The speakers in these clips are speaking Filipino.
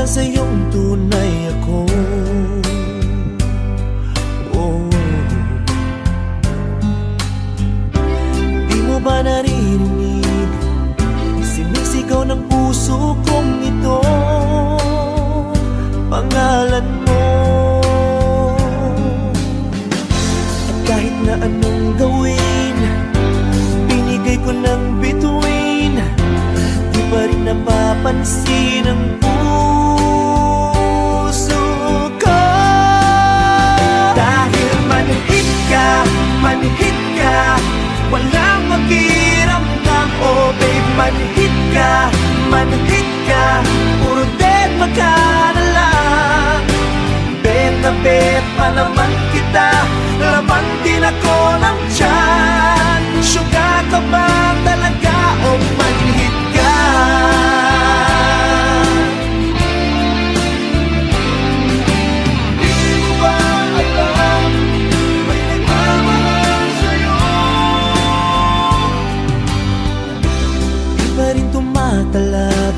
sa iyong tunay ako. Di mo ba naririnig? Sinisigaw ng puso kong ito, pangalan mo. At kahit na anong gawin, binigay ko ng bituin, di pa rin napapansin ang puso ko. Dahil manhid ka, walang makiramdam. Oh babe, manhid ka, puro deadma ka na lang. Bet na bet pa naman kita, laman din ako ng tiyan. Sugar ka ba talaga o manhid ka? Di mo ba alam, may nagmamahal sa'yo? Di pa rin tumatalab,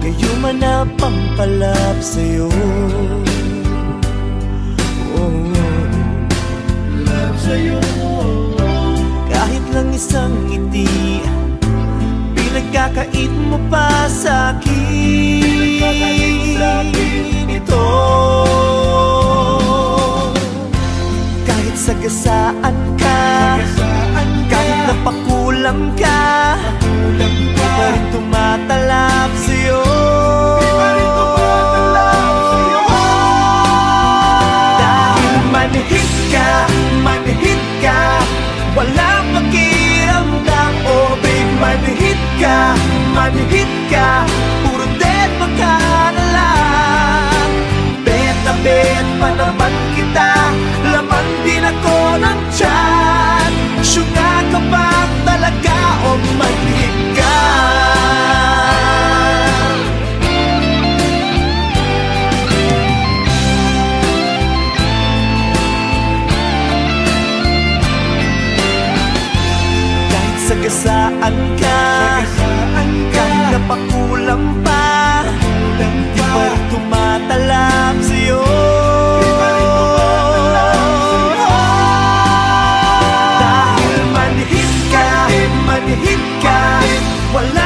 kayo man na pampalab sa'yo. Kahit lang isang ngiti, pinagkakait mo pa sa'kin ito. Kahit sagasaan ka, kahit napakulam ka, di pa rin tumatalab sa'yo. Dahil manhid ka, walang makiramdam. Oh babe, manhid ka, puro deadma ka na lang. Bet na bet pa naman kita, laman din ako ng tiyan. Sugar ka ba talaga o manhid ka? Sagasaan ka, kahit napakulam pa, di pa rin tumatalab sa'yo. Dahil manhid ka, wala